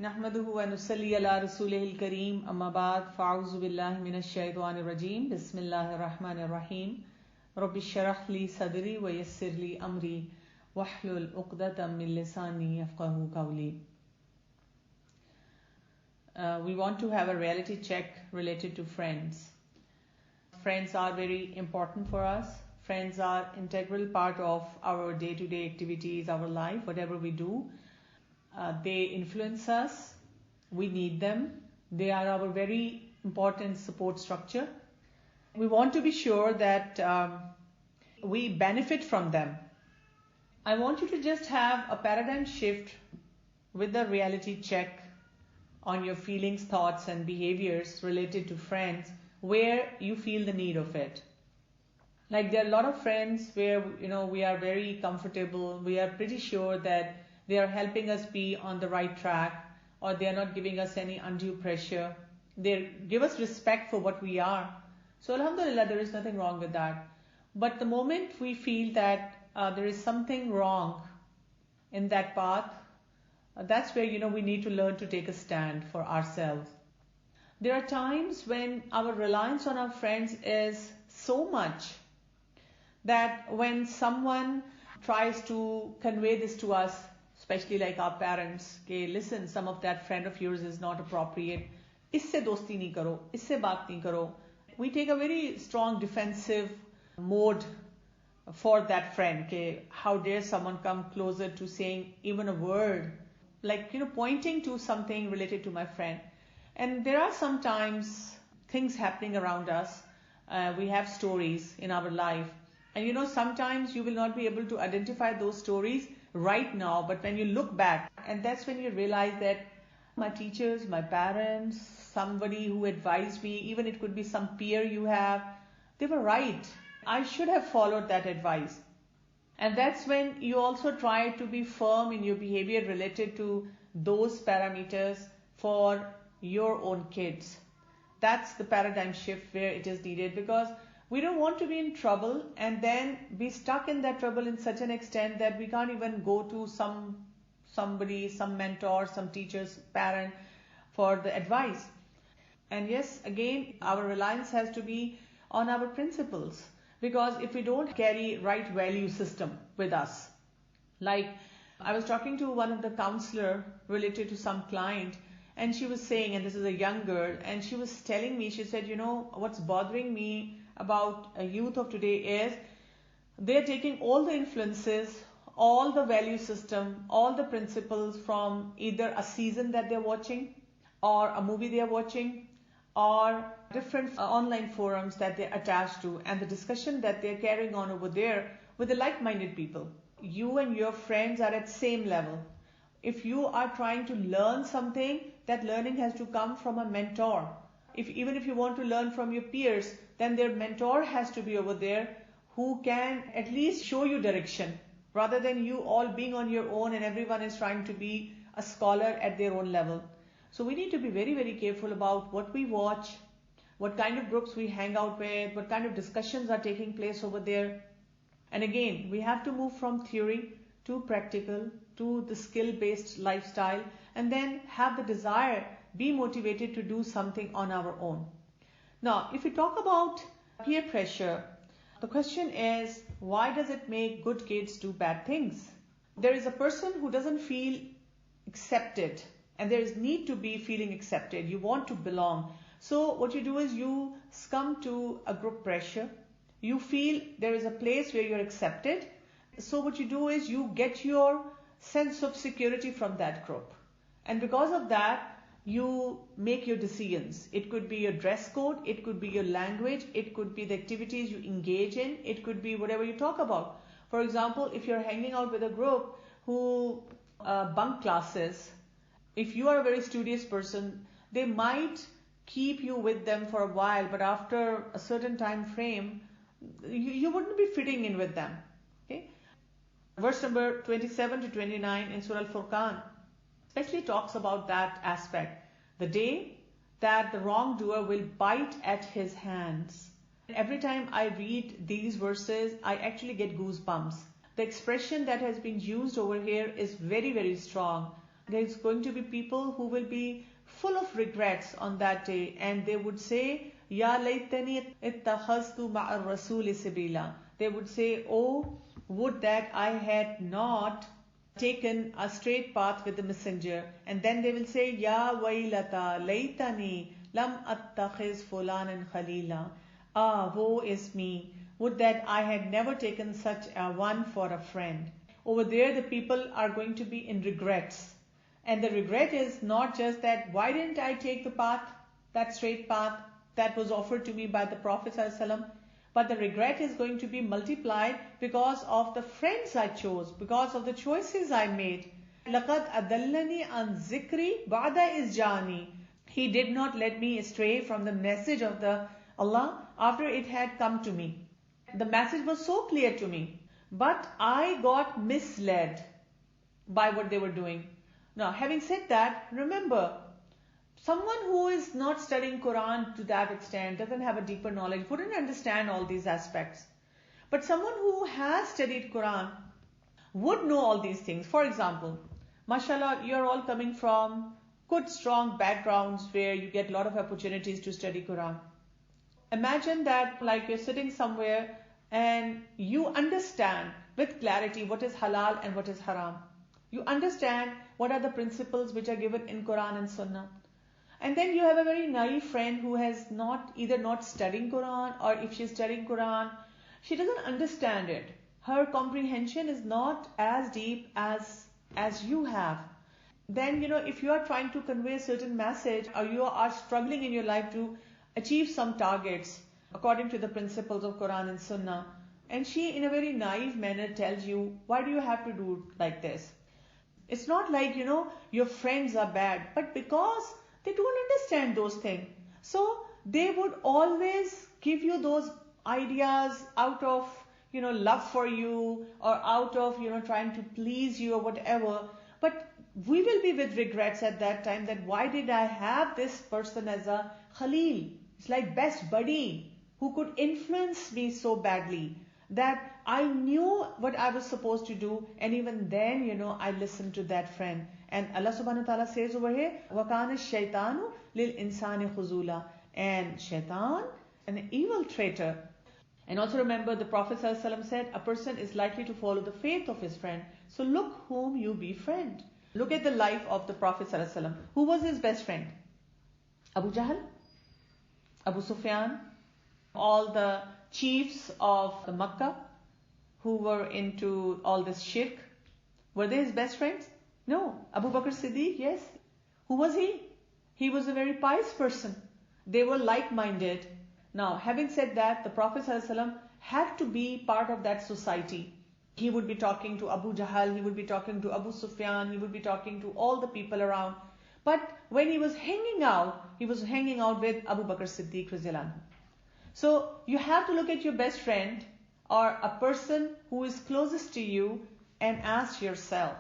नहमदुहु व नुसल्ली अला रसूलिहिल करीम अम्मा बाद फ़अऊज़ु बिल्लाहि मिनश शैतानिर रजीम बिस्मिल्लाहिर रहमानिर रहीम रब्बिश्शरह ली सदरी व यस्सिर ली अमरी वहलुल उक़दतम मिन लिसानी यफ़क़हू क़ौली. We want to have a reality check related to friends. Friends are very important for us. Friends are integral part of our day-to-day activities, our life, whatever we do. They influence us. We need them. They are our very important support structure. We want to be sure that we benefit from them. I want you to just have a paradigm shift with the reality check on your feelings, thoughts, and behaviors related to friends where you feel the need of it. Like there are a lot of friends where we are very comfortable. We are pretty sure that they are helping us be on the right track, or they are not giving us any undue pressure. They give us respect for what we are. So alhamdulillah, there is nothing wrong with that. But the moment we feel that there is something wrong in that path, that's where we need to learn to take a stand for ourselves. There are times when our reliance on our friends is so much that when someone tries to convey this to us, especially like our parents, okay, listen, some of that friend of yours is not appropriate. Isse dosti nahi karo, isse baat nahi karo. We take a very strong defensive mode for that friend. Okay, how dare someone come closer to saying even a word, like pointing to something related to my friend. And there are sometimes things happening around us. We have stories in our life, and sometimes you will not be able to identify those stories right now, but when you look back, and that's when you realize that my teachers, my parents, somebody who advised me, even it could be some peer you have, they were right. I should have followed that advice. And that's when you also try to be firm in your behavior related to those parameters for your own kids. That's the paradigm shift where it is needed, because we don't want to be in trouble and then be stuck in that trouble in such an extent that we can't even go to somebody, some mentor, some teacher's parent for the advice. And yes, again, our reliance has to be on our principles, because if we don't carry right value system with us, like I was talking to one of the counselor related to some client, and she was saying, and this is a young girl, and she was telling me, she said, what's bothering me about a youth of today is they're taking all the influences, all the value system, all the principles from either a season that they're watching or a movie they're watching or different online forums that they're attached to, and the discussion that they're carrying on over there with the like-minded people. You and your friends are at same level. If you are trying to learn something, that learning has to come from a mentor. Even if you want to learn from your peers, then their mentor has to be over there who can at least show you direction, rather than you all being on your own and everyone is trying to be a scholar at their own level. So we need to be very, very careful about what we watch, what kind of groups we hang out with, what kind of discussions are taking place over there. And again, we have to move from theory to practical to the skill-based lifestyle, and then have the desire, be motivated to do something on our own. Now, if we talk about peer pressure, the question is, why does it make good kids do bad things? There is a person who doesn't feel accepted, and there is need to be feeling accepted. You want to belong. So what you do is you succumb to a group pressure. You feel there is a place where you're accepted. So what you do is you get your sense of security from that group. And because of that, you make your decisions. It could be your dress code, it could be your language, it could be the activities you engage in, it could be whatever you talk about. For example, if you're hanging out with a group who bunk classes, if you are a very studious person, they might keep you with them for a while, but after a certain time frame, you wouldn't be fitting in with them. Okay? Verse number 27 to 29 in Surah Al-Furqan especially talks about that aspect. The day that the wrongdoer will bite at his hands. Every time I read these verses, I actually get goosebumps. The expression that has been used over here is very, very strong. there's going to be people who will be full of regrets on that day, and they would say, Ya laytani ittakhaztu ma'ar rasuli sabila. They would say, oh, would that I had not taken a straight path with the messenger. And then they will say, Ya waylata laytani lam attakhiz fulanan khalila. Ah, woe is me. Would that I had never taken such a one for a friend. Over there, the people are going to be in regrets. And the regret is not just that, why didn't I take the path, that straight path that was offered to me by the Prophet ﷺ, but the regret is going to be multiplied because of the friends I chose, because of the choices I made. لَقَدْ أَدَلَّنِي عَنْ ذِكْرِي بَعْدَ إِذْ جَانِي. He did not let me astray from the message of the Allah after it had come to me. The message was so clear to me, but I got misled by what they were doing. Now, having said that, remember, someone who is not studying Quran to that extent, doesn't have a deeper knowledge, wouldn't understand all these aspects. But someone who has studied Quran would know all these things. For example, mashallah, you're all coming from good, strong backgrounds where you get a lot of opportunities to study Quran. Imagine that like you're sitting somewhere and you understand with clarity what is halal and what is haram. You understand what are the principles which are given in Quran and Sunnah. And then you have a very naive friend who has either not studying Quran, or if she's studying Quran, she doesn't understand it. Her comprehension is not as deep as you have. Then, if you are trying to convey a certain message, or you are struggling in your life to achieve some targets according to the principles of Quran and Sunnah, and she in a very naive manner tells you, why do you have to do like this? It's not like, your friends are bad, but because they don't understand those things. So they would always give you those ideas out of, love for you, or out of, trying to please you or whatever. But we will be with regrets at that time that why did I have this person as a Khalil? It's like best buddy who could influence me so badly that I knew what I was supposed to do, and even then, I listened to that friend. And Allah subhanahu wa ta'ala says over here, وَكَانَ الشَّيْطَانُ لِلْإِنسَانِ خُزُولًا. And shaitan, an evil traitor. And also remember, the Prophet ﷺ said, a person is likely to follow the faith of his friend. So look whom you befriend. Look at the life of the Prophet ﷺ. Who was his best friend? Abu Jahl? Abu Sufyan? All the chiefs of the Makkah who were into all this shirk. Were they his best friends? No. Abu Bakr Siddiq, yes. Who was he? He was a very pious person. They were like-minded. Now, having said that, the Prophet ﷺ had to be part of that society. He would be talking to Abu Jahl, he would be talking to Abu Sufyan, he would be talking to all the people around. But when he was hanging out with Abu Bakr Siddiq Radhiyallahu Anhu. So you have to look at your best friend or a person who is closest to you and ask yourself,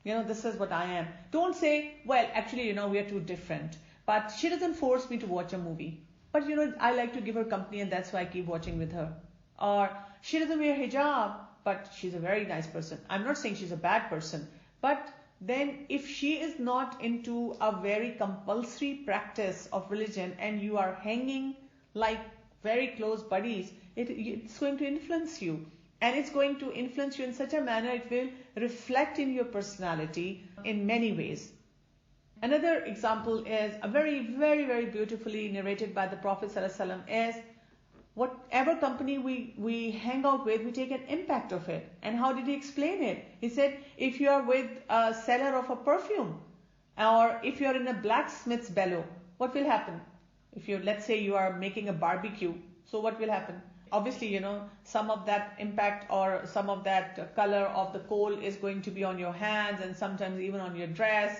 this is what I am. Don't say, well, actually, we are too different. But she doesn't force me to watch a movie. But, I like to give her company and that's why I keep watching with her. Or she doesn't wear hijab, but she's a very nice person. I'm not saying she's a bad person. But then if she is not into a very compulsory practice of religion and you are hanging like very close buddies, it's going to influence you. And it's going to influence you in such a manner it will reflect in your personality in many ways. Another example is a very, very, very beautifully narrated by the Prophet ﷺ is whatever company we hang out with, we take an impact of it. And how did he explain it? He said, if you are with a seller of a perfume, or if you are in a blacksmith's bellow, what will happen? Let's say you are making a barbecue, so what will happen? Obviously, some of that impact or some of that color of the coal is going to be on your hands and sometimes even on your dress.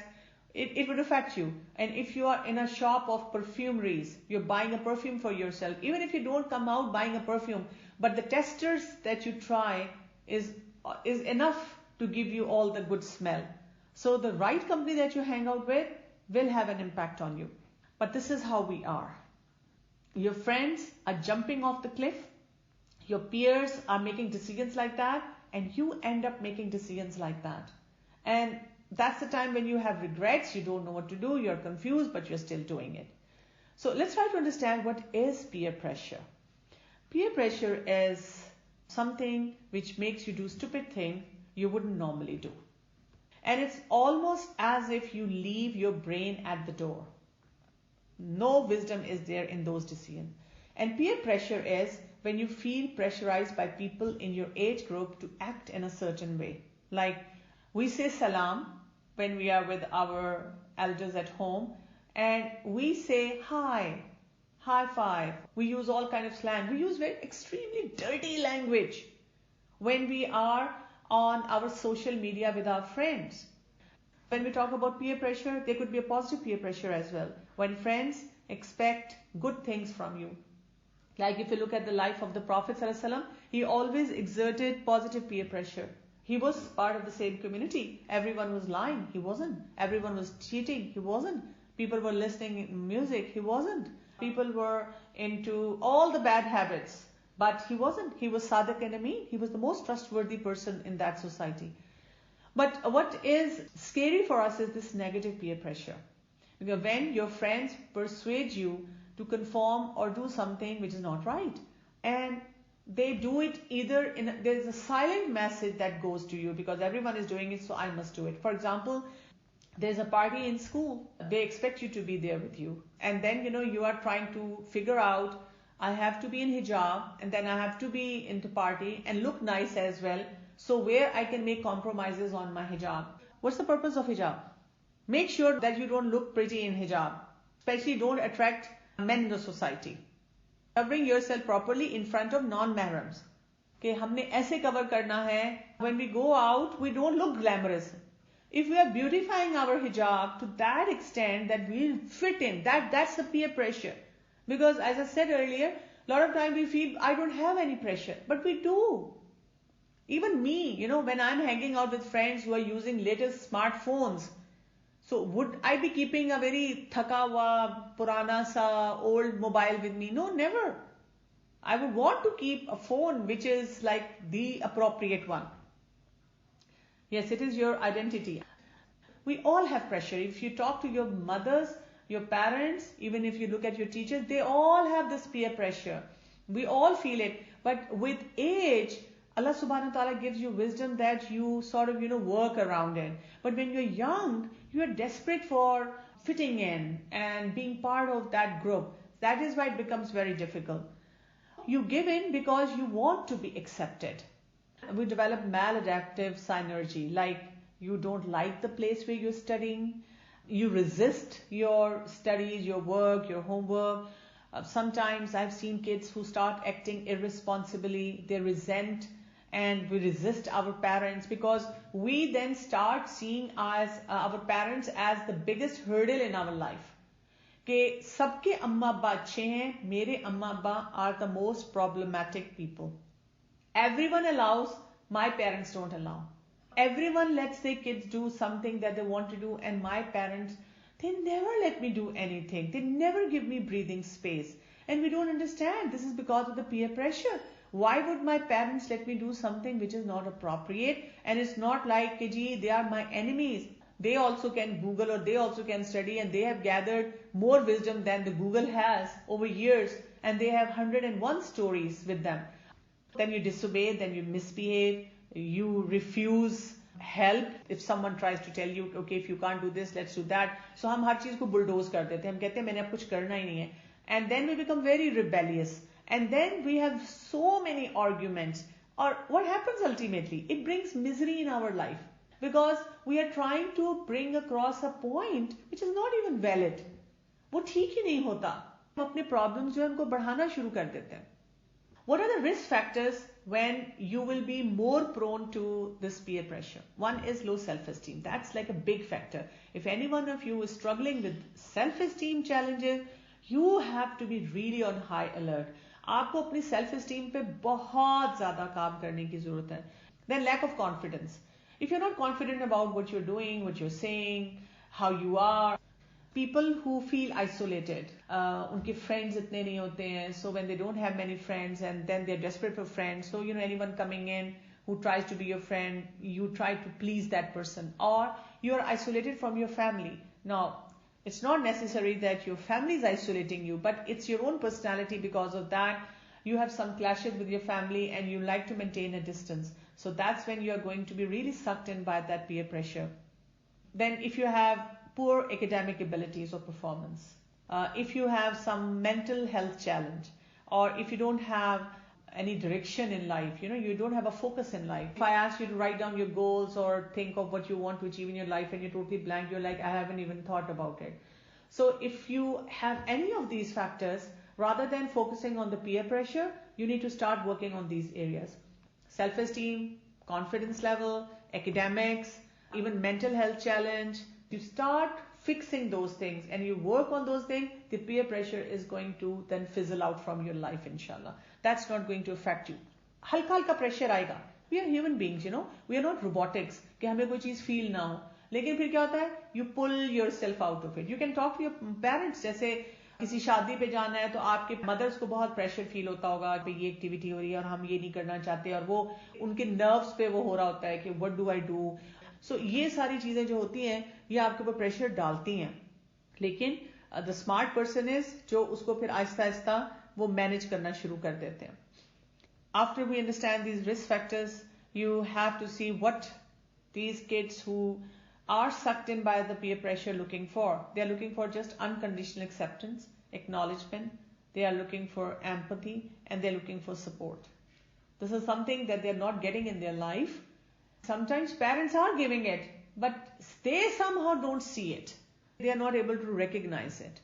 It would affect you. And if you are in a shop of perfumeries, you're buying a perfume for yourself, even if you don't come out buying a perfume, but the testers that you try is enough to give you all the good smell. So the right company that you hang out with will have an impact on you. But this is how we are. Your friends are jumping off the cliff. Your peers are making decisions like that, and you end up making decisions like that. And that's the time when you have regrets, you don't know what to do, you're confused, but you're still doing it. So let's try to understand what is peer pressure. Peer pressure is something which makes you do stupid things you wouldn't normally do. And it's almost as if you leave your brain at the door. No wisdom is there in those decisions. And peer pressure is when you feel pressurized by people in your age group to act in a certain way. Like we say salam when we are with our elders at home, and we say hi, high five. We use all kind of slang. We use very extremely dirty language when we are on our social media with our friends. When we talk about peer pressure, there could be a positive peer pressure as well. When friends expect good things from you. Like if you look at the life of the Prophet ﷺ, he always exerted positive peer pressure. He was part of the same community. Everyone was lying. He wasn't. Everyone was cheating. He wasn't. People were listening to music. He wasn't. People were into all the bad habits. But he wasn't. He was Sadiq and Ameen. He was the most trustworthy person in that society. But what is scary for us is this negative peer pressure. Because when your friends persuade you to conform or do something which is not right, and they do it either there's a silent message that goes to you because everyone is doing it, so I must do it. For example, there's a party in school. They expect you to be there with you. And then, you are trying to figure out, I have to be in hijab and then I have to be into party and look nice as well. So where I can make compromises on my hijab. What's the purpose of hijab? Make sure that you don't look pretty in hijab. Especially don't attract men in the society. Covering yourself properly in front of non-mahrams. कि हमने ऐसे cover करना है. When we go out, we don't look glamorous. If we are beautifying our hijab to that extent that we fit in, that's the peer pressure. Because as I said earlier, a lot of time we feel I don't have any pressure, but we do. Even me, when I'm hanging out with friends who are using latest smartphones, so would I be keeping a very thaka hua, purana sa, old mobile with me? No, never. I would want to keep a phone which is like the appropriate one. Yes, it is your identity. We all have pressure. If you talk to your mothers, your parents, even if you look at your teachers, they all have this peer pressure. We all feel it. But with age, Allah subhanahu wa ta'ala gives you wisdom that you sort of, work around it. But when you're young, you are desperate for fitting in and being part of that group. That is why it becomes very difficult. You give in because you want to be accepted. We develop maladaptive synergy, like you don't like the place where you're studying, you resist your studies, your work, your homework. Sometimes I've seen kids who start acting irresponsibly, they resent and we resist our parents because we then start seeing our parents as the biggest hurdle in our life. कि सबके अम्मा अब्बा अच्छे हैं, मेरे अम्मा अब्बा are the most problematic people. Everyone allows, my parents don't allow. Everyone lets their kids do something that they want to do, and my parents, they never let me do anything. They never give me breathing space. And we don't understand. This is because of the peer pressure. Why would my parents let me do something which is not appropriate? And it's not like, they are my enemies. They also can Google or they also can study, and they have gathered more wisdom than the Google has over years, and they have 101 stories with them. Then you disobey, then you misbehave, you refuse help. If someone tries to tell you, okay, if you can't do this, let's do that. So हम हर चीज को bulldoze कर देते हैं. हम कहते हैं मैंने अब कुछ करना ही नहीं है. And then we become very rebellious. And then we have so many arguments. Or what happens ultimately? It brings misery in our life. Because we are trying to bring across a point which is not even valid. वो ठीक ही नहीं होता. हम अपने problems जो है उनको बढ़ाना शुरू कर देते हैं. What are the risk factors when you will be more prone to this peer pressure? One is low self-esteem. That's like a big factor. If any one of you is struggling with self-esteem challenges, you have to be really on high alert. आपको अपनी self-esteem पे बहुत ज़्यादा काम करने की ज़रूरत है. Then lack of confidence. If you're not confident about what you're doing, what you're saying, how you are, people who feel isolated, उनके friends इतने नहीं होते हैं, so when they don't have many friends and then they're desperate for friends, so anyone coming in who tries to be your friend, you try to please that person, or you are isolated from your family. Now, it's not necessary that your family is isolating you, but it's your own personality. Because of that, you have some clashes with your family and you like to maintain a distance. So that's when you are going to be really sucked in by that peer pressure. Then if you have poor academic abilities or performance, if you have some mental health challenge, or if you don't have any direction in life, you don't have a focus in life. If I ask you to write down your goals or think of what you want to achieve in your life and you're totally blank, you're like, I haven't even thought about it. So if you have any of these factors, rather than focusing on the peer pressure, you need to start working on these areas. Self-esteem, confidence level, academics, even mental health challenge. You start fixing those things and you work on those things, the peer pressure is going to then fizzle out from your life, inshallah. That's not going to affect you. हल्का हल्का pressure आएगा. We are human beings, we are not robotics कि हमें कोई चीज feel ना हो. लेकिन फिर क्या होता है? You pull yourself out of it. You can talk to your parents. जैसे किसी शादी पे जाना है तो आपके मदर्स को बहुत प्रेशर फील होता होगा कि ये एक्टिविटी हो रही है और हम ये नहीं करना चाहते, और वो उनके नर्व्स पे वो हो रहा होता है कि व्हाट डू आई डू. सो ये सारी चीजें जो होती हैं ये आपके ऊपर प्रेशर डालती हैं. लेकिन द स्मार्ट पर्सन इज जो उसको फिर आहिस्ता आहिस्ता वो मैनेज करना शुरू कर देते हैं. After we understand these risk factors, you have to see what these kids who are sucked in by the peer pressure looking for. They are looking for just unconditional acceptance, acknowledgement. They are looking for empathy and they are looking for support. This is something that they are not getting in their life. Sometimes parents are giving it, but they somehow don't see it. They are not able to recognize it.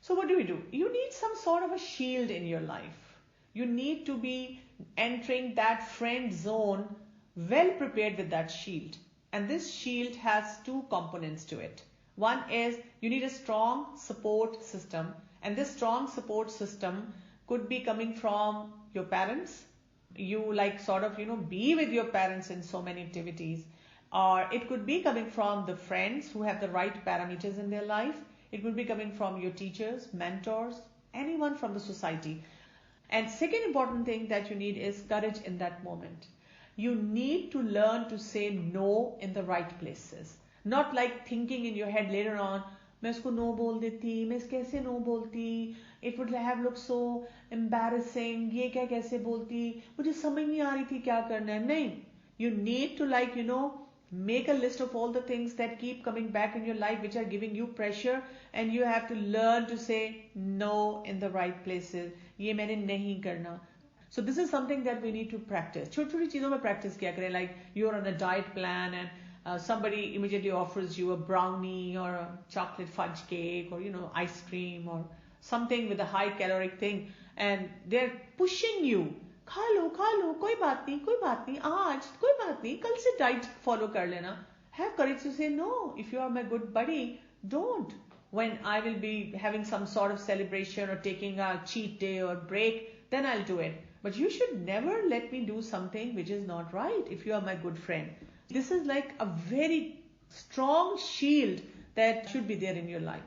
So what do? You need some sort of a shield in your life. You need to be entering that friend zone well prepared with that shield. And this shield has two components to it. One is you need a strong support system. And this strong support system could be coming from your parents. You be with your parents in so many activities. Or it could be coming from the friends who have the right parameters in their life. It could be coming from your teachers, mentors, anyone from the society. And second important thing that you need is courage in that moment. You need to learn to say no in the right places. Not like thinking in your head later on, मैं इसको no बोल देती, मैं इस कैसे no बोलती, it would have looked so embarrassing, ये क्या कैसे बोलती, मुझे समझ नहीं आ रही थी क्या करना है. नहीं, you need to make a list of all the things that keep coming back in your life which are giving you pressure, and you have to learn to say no in the right places. ये मैंने नहीं करना. So this is something that we need to practice. छोटी छोटी चीजों में practice किया करें. Like you're on a diet plan and somebody immediately offers you a brownie or a chocolate fudge cake or ice cream or something with a high caloric thing, and they're pushing you. खा लो कोई बात नहीं आज कोई बात नहीं कल से diet follow कर लेना. Have courage to say no. If you are my good buddy, don't. When I will be having some sort of celebration or taking a cheat day or break, then I'll do it. But you should never let me do something which is not right if you are my good friend. This is like a very strong shield that should be there in your life.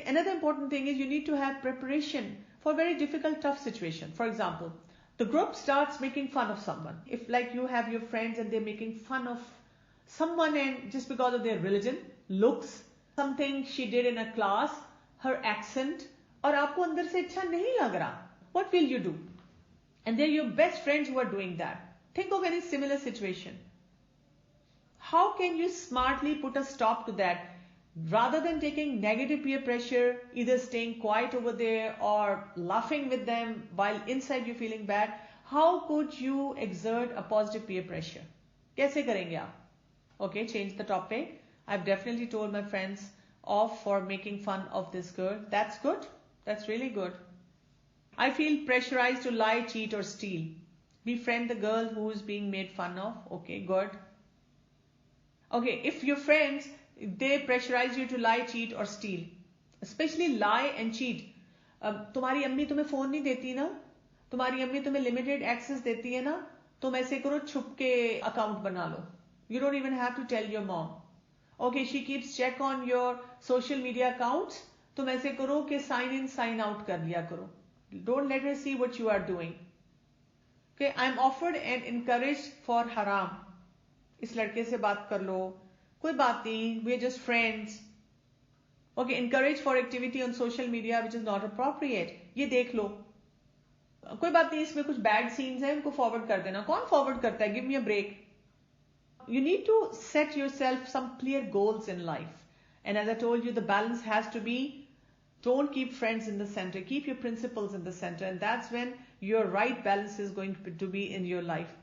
Another important thing is you need to have preparation for very difficult, tough situation. For example, the group starts making fun of someone. If like you have your friends and they're making fun of someone and just because of their religion, looks, something she did in a class, her accent, और आपको अंदर से अच्छा नहीं लग रहा, what will you do? And they're your best friends who are doing that. Think of any similar situation. How can you smartly put a stop to that? Rather than taking negative peer pressure, either staying quiet over there or laughing with them while inside you're feeling bad, how could you exert a positive peer pressure? कैसे करेंगे आप? Okay, change the topic. I've definitely told my friends off for making fun of this girl. That's good. That's really good. I feel pressurized to lie, cheat or steal. Befriend the girl who is being made fun of. Okay, good. Okay, if your friends, they pressurize you to lie, cheat or steal, especially lie and cheat. तुम्हारी अम्मी तुम्हें phone नहीं देती ना, तुम्हारी अम्मी तुम्हें limited access देती है ना, तुम ऐसे करो छुप के अकाउंट बना लो. You don't even have to tell your mom. Okay, she keeps check on your social media accounts. तुम ऐसे करो कि sign in, sign out कर लिया करो. Don't let her see what you are doing. Okay, I'm offered and encouraged for haram. इस लड़के से बात कर लो, कोई बात नहीं, we're just friends. Okay, encourage for activity on social media which is not appropriate. ये देख लो, कोई बात नहीं, इसमें कुछ बैड सीन्स हैं, उनको फॉरवर्ड कर देना. कौन फॉरवर्ड करता है? Give me a break. You need to set yourself some clear goals in life. And as I told you, the balance has to be, don't keep friends in the center, keep your principles in the center, and that's when your right balance is going to be in your life.